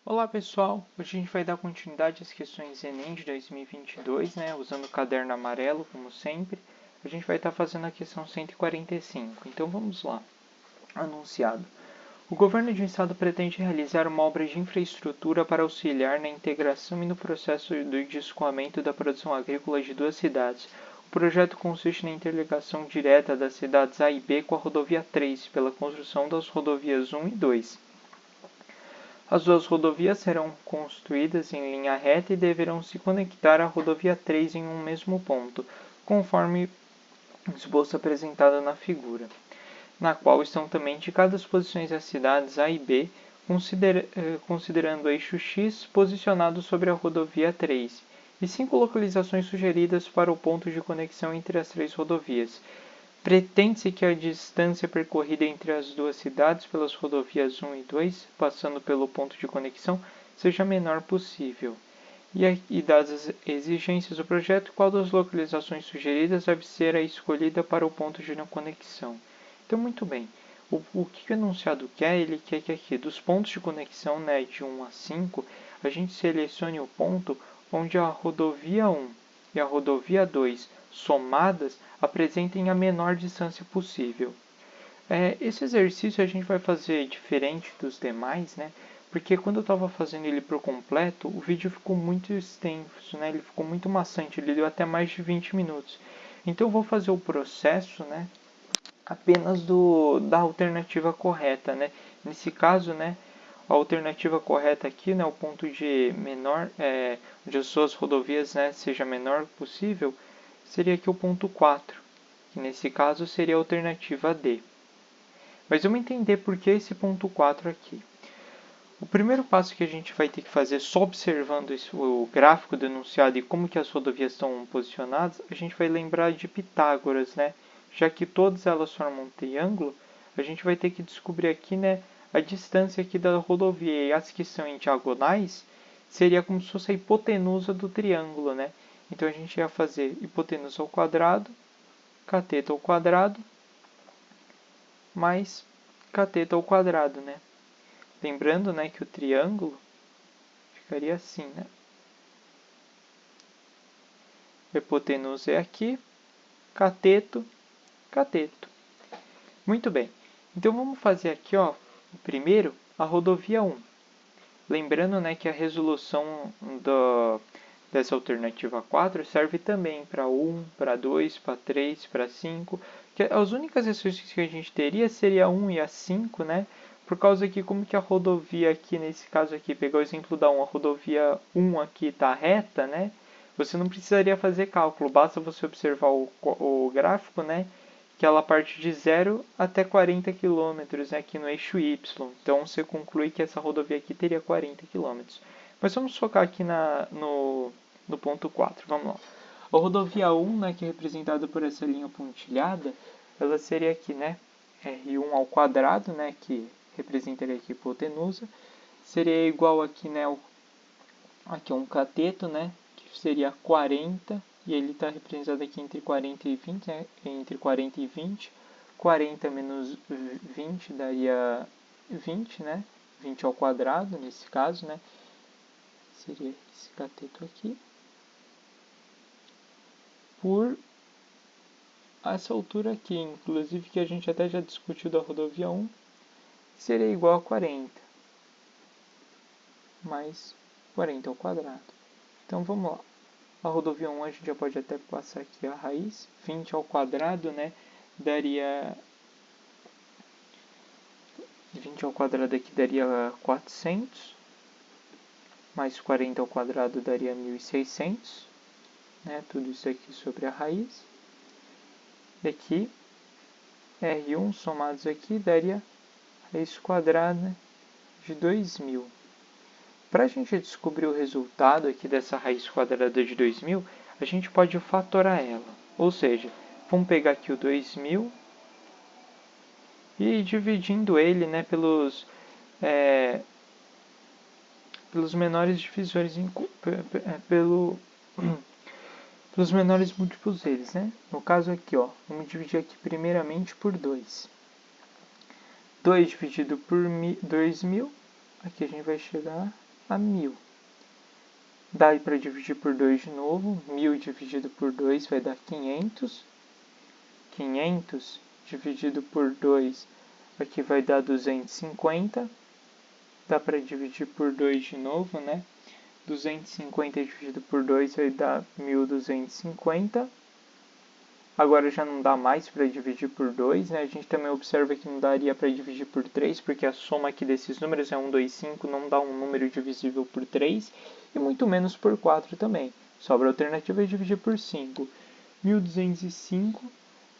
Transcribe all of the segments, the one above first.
Olá pessoal, hoje a gente vai dar continuidade às questões Enem de 2022, usando o caderno amarelo como sempre. A gente vai estar fazendo a questão 145, então vamos lá. Anunciado. O governo de um estado pretende realizar uma obra de infraestrutura para auxiliar na integração e no processo do escoamento da produção agrícola de duas cidades. O projeto consiste na interligação direta das cidades A e B com a rodovia 3, pela construção das rodovias 1 e 2. As duas rodovias serão construídas em linha reta e deverão se conectar à rodovia 3 em um mesmo ponto, conforme o esboço apresentado na figura, na qual estão também indicadas as posições das cidades A e B, considerando o eixo X posicionado sobre a rodovia 3, e 5 localizações sugeridas para o ponto de conexão entre as três rodovias. Pretende-se que a distância percorrida entre as duas cidades pelas rodovias 1 e 2, passando pelo ponto de conexão, seja a menor possível. E dadas as exigências do projeto, qual das localizações sugeridas deve ser a escolhida para o ponto de conexão? Então, muito bem. O que o enunciado quer? Ele quer que aqui, dos pontos de conexão de 1 a 5, a gente selecione o ponto onde a rodovia 1 e a rodovia 2 somadas apresentem a menor distância possível. Esse exercício a gente vai fazer diferente dos demais, porque quando eu estava fazendo ele por completo, o vídeo ficou muito extenso, ele ficou muito maçante, ele deu até mais de 20 minutos. Então eu vou fazer o processo, apenas da alternativa correta, Nesse caso, a alternativa correta aqui, o ponto de menor, onde as suas rodovias, seja menor possível, seria aqui o ponto 4, que nesse caso seria a alternativa D. Mas vamos entender por que esse ponto 4 aqui. O primeiro passo que a gente vai ter que fazer, só observando o gráfico do enunciado e como que as rodovias estão posicionadas, a gente vai lembrar de Pitágoras, Já que todas elas formam um triângulo, a gente vai ter que descobrir aqui, a distância aqui da rodovia. E as que são em diagonais, seria como se fosse a hipotenusa do triângulo, Então a gente ia fazer hipotenusa ao quadrado, cateto ao quadrado, mais cateto ao quadrado, Lembrando, que o triângulo ficaria assim, Hipotenusa é aqui, cateto, cateto. Muito bem. Então vamos fazer aqui, primeiro a rodovia 1. Lembrando, que a resolução dessa alternativa 4 serve também para 1, para 2, para 3, para 5. Que as únicas restrições que a gente teria seria a 1 e a 5, Por causa que como que a rodovia aqui, nesse caso aqui, pegar o exemplo da 1, a rodovia 1 aqui está reta, Você não precisaria fazer cálculo, basta você observar o gráfico, que ela parte de 0 até 40 km, aqui no eixo Y. Então você conclui que essa rodovia aqui teria 40 km. Mas vamos focar aqui no ponto 4. Vamos lá. A rodovia 1, que é representada por essa linha pontilhada, ela seria aqui, R1 ao quadrado, que representaria aqui a hipotenusa. Seria igual aqui, aqui um cateto, que seria 40, e ele está representado aqui entre 40 e 20, entre 40 e 20. 40 menos 20 daria 20, 20 ao quadrado, nesse caso, Seria esse cateto aqui. Por essa altura aqui, inclusive, que a gente até já discutiu da rodovia 1, seria igual a 40. Mais 40 ao quadrado. Então, vamos lá. A rodovia 1 a gente já pode até passar aqui a raiz. 20 ao quadrado, daria... 20 ao quadrado aqui daria 400. Mais 40 ao quadrado daria 1.600. Tudo isso aqui sobre a raiz. Daqui, R1 somados aqui daria raiz quadrada de 2.000. Para a gente descobrir o resultado aqui dessa raiz quadrada de 2.000, a gente pode fatorar ela. Ou seja, vamos pegar aqui o 2.000 e dividindo ele pelos menores divisores, pelos menores múltiplos deles. No caso aqui, vamos dividir aqui primeiramente por 2. 2 dividido por 2.000, aqui a gente vai chegar a 1000. Dá para dividir por 2 de novo. 1000 dividido por 2 vai dar 500. 500 dividido por 2 aqui vai dar 250. Dá para dividir por 2 de novo, né? 250 dividido por 2 vai dar 1250. Agora já não dá mais para dividir por 2, né? A gente também observa que não daria para dividir por 3, porque a soma aqui desses números é 1, 2, 5, não dá um número divisível por 3, e muito menos por 4 também. Sobra a alternativa de dividir por 5. 1205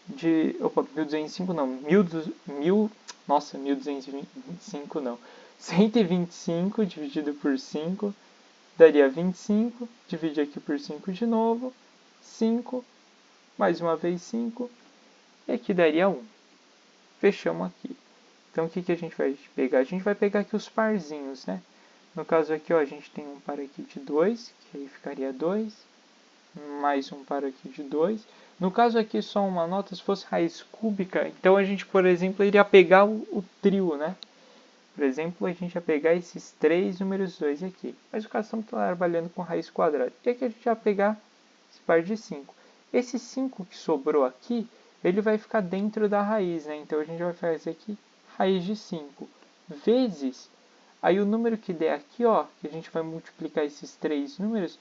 1205 não, 1225 não. 125 dividido por 5 daria 25, divide aqui por 5 de novo, 5, mais uma vez 5, e aqui daria 1. Fechamos aqui. Então o que a gente vai pegar? A gente vai pegar aqui os parzinhos, né? No caso aqui, ó, a gente tem um par aqui de 2, que aí ficaria 2, mais um par aqui de 2. No caso aqui, só uma nota, se fosse raiz cúbica, então a gente, por exemplo, iria pegar o trio, né? Por exemplo, a gente ia pegar esses 3 números 2 aqui. Mas o caso estamos trabalhando com raiz quadrada. E aqui a gente vai pegar esse par de 5. Esse 5 que sobrou aqui, ele vai ficar dentro da raiz, né? Então a gente vai fazer aqui raiz de 5 vezes. Aí o número que der aqui, ó, que a gente vai multiplicar esses 3 números,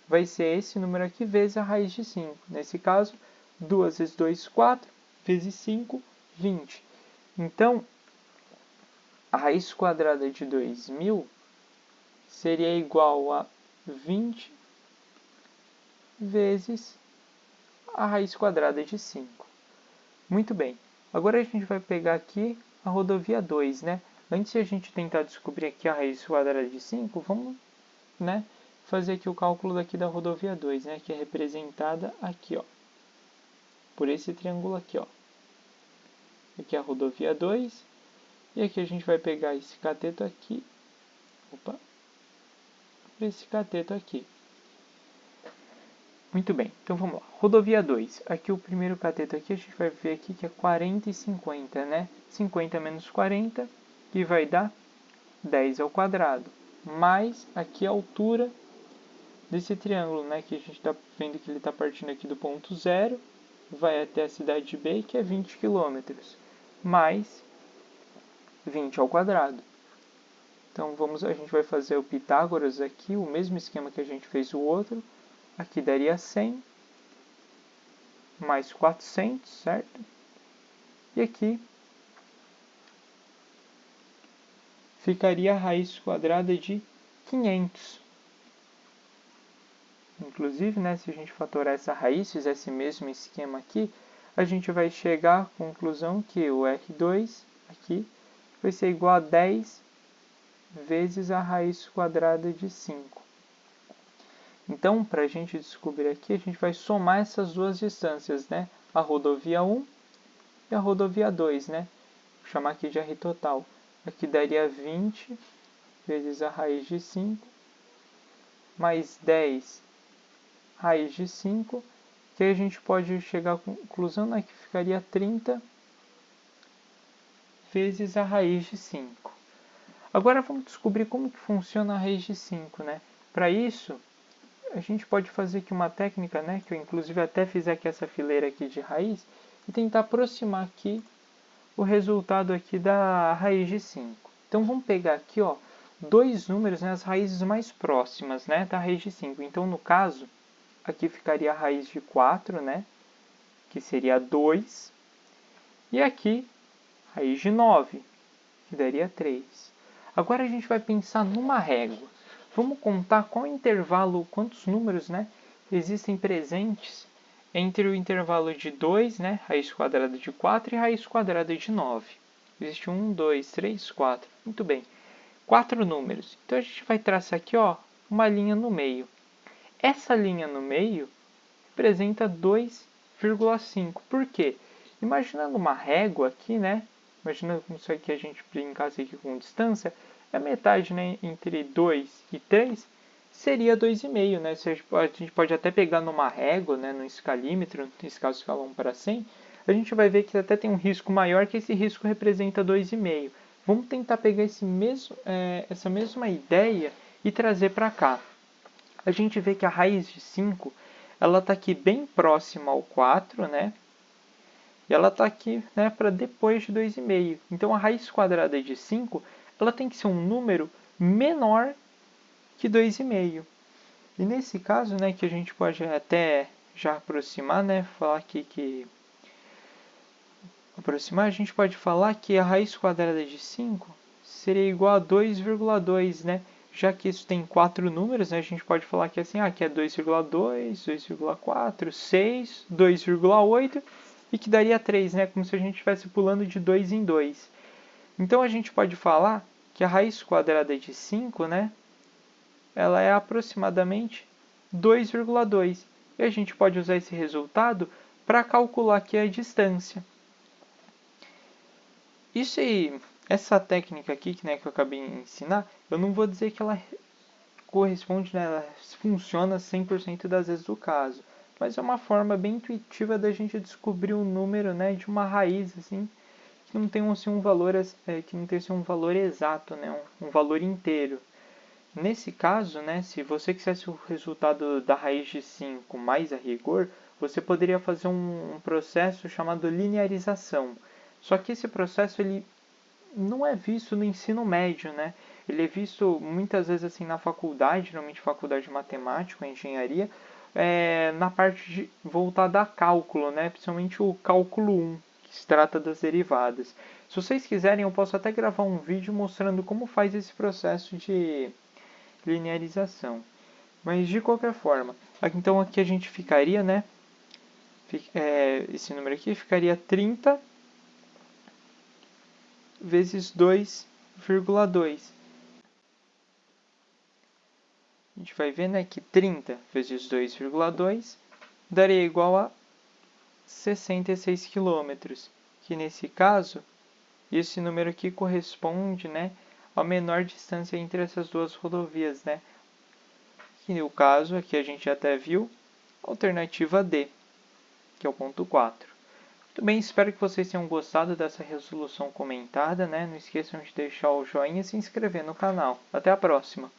vai ser esse número aqui vezes a raiz de 5. Nesse caso, 2 vezes 2, 4, vezes 5, 20. Então, a raiz quadrada de 2000 seria igual a 20 vezes a raiz quadrada de 5. Muito bem. Agora a gente vai pegar aqui a rodovia 2, né? Antes de a gente tentar descobrir aqui a raiz quadrada de 5, vamos, né, fazer aqui o cálculo daqui da rodovia 2, né, que é representada aqui, ó, por esse triângulo aqui, ó. Aqui é a rodovia 2, e aqui a gente vai pegar esse cateto aqui, esse cateto aqui. Muito bem, então vamos lá. Rodovia 2. Aqui o primeiro cateto aqui, a gente vai ver aqui que é 40 e 50, né? 50 menos 40, que vai dar 10 ao quadrado. Mais aqui a altura desse triângulo, né? Que a gente está vendo que ele está partindo aqui do ponto 0, vai até a cidade B, que é 20 km. Mais 20 ao quadrado. Então a gente vai fazer o Pitágoras aqui, o mesmo esquema que a gente fez o outro. Aqui daria 100, mais 400, certo? E aqui ficaria a raiz quadrada de 500. Inclusive, né, se a gente fatorar essa raiz, fizer esse mesmo esquema aqui, a gente vai chegar à conclusão que o R2 aqui vai ser igual a 10 vezes a raiz quadrada de 5. Então, para a gente descobrir aqui, a gente vai somar essas duas distâncias, né? A rodovia 1 e a rodovia 2, né? Vou chamar aqui de R total. Aqui daria 20 vezes a raiz de 5, mais 10 raiz de 5, que aí a gente pode chegar à conclusão, né, que ficaria 30 vezes a raiz de 5. Agora vamos descobrir como que funciona a raiz de 5, né? Para isso, a gente pode fazer aqui uma técnica, né, que eu inclusive até fiz aqui essa fileira aqui de raiz, e tentar aproximar aqui o resultado aqui da raiz de 5. Então vamos pegar aqui, ó, dois números, né, as raízes mais próximas, né, da raiz de 5. Então no caso, aqui ficaria a raiz de 4, né, que seria 2, e aqui raiz de 9, que daria 3. Agora a gente vai pensar numa régua. Vamos contar qual intervalo, quantos números, né, existem presentes entre o intervalo de 2, né, raiz quadrada de 4 e raiz quadrada de 9. Existe 1, 2, 3, 4. Muito bem. 4 números. Então a gente vai traçar aqui, ó, uma linha no meio. Essa linha no meio representa 2,5. Por quê? Imaginando uma régua aqui, né? Imaginando como isso aqui a gente brincasse aqui com distância, a metade, né, entre 2 e 3 seria 2,5, né? A gente pode até pegar numa régua, né, no escalímetro, nesse caso escala 1 para 100, a gente vai ver que até tem um risco maior, que esse risco representa 2,5. Vamos tentar pegar essa mesma ideia e trazer para cá. A gente vê que a raiz de 5 ela está aqui bem próxima ao 4, né? E ela está aqui, né, para depois de 2,5. Então, a raiz quadrada de 5 ela tem que ser um número menor que 2,5. E nesse caso, né, que a gente pode até já aproximar, né, falar aqui que... Aproximar, a gente pode falar que a raiz quadrada de 5 seria igual a 2,2, né? Já que isso tem 4 números, né, a gente pode falar que assim, que é 2,2, 2,4, 6, 2,8 e que daria 3, né? Como se a gente estivesse pulando de 2 em 2. Então, a gente pode falar que a raiz quadrada de 5, né, ela é aproximadamente 2,2. E a gente pode usar esse resultado para calcular aqui a distância. Isso aí, essa técnica aqui, né, que eu acabei de ensinar, eu não vou dizer que ela corresponde, né, ela funciona 100% das vezes do caso. Mas é uma forma bem intuitiva da gente descobrir o número, né, de uma raiz, assim, que não tem assim, um valor, que não tem assim, um valor exato, né, um valor inteiro. Nesse caso, né, se você quisesse o resultado da raiz de 5 mais a rigor, você poderia fazer um processo chamado linearização. Só que esse processo ele não é visto no ensino médio, né? Ele é visto muitas vezes assim na faculdade, geralmente faculdade de matemática ou engenharia, na parte voltada a cálculo, né? Principalmente o cálculo 1, que se trata das derivadas. Se vocês quiserem, eu posso até gravar um vídeo mostrando como faz esse processo de linearização. Mas de qualquer forma, então aqui a gente ficaria, né? Esse número aqui ficaria 30 vezes 2,2. A gente vai ver, né, que 30 vezes 2,2 daria igual a 66 km. Que nesse caso, esse número aqui corresponde, né, à menor distância entre essas duas rodovias, né? Que no caso, aqui a gente até viu, alternativa D, que é o ponto 4. Muito bem, espero que vocês tenham gostado dessa resolução comentada, né? Não esqueçam de deixar o joinha e se inscrever no canal. Até a próxima!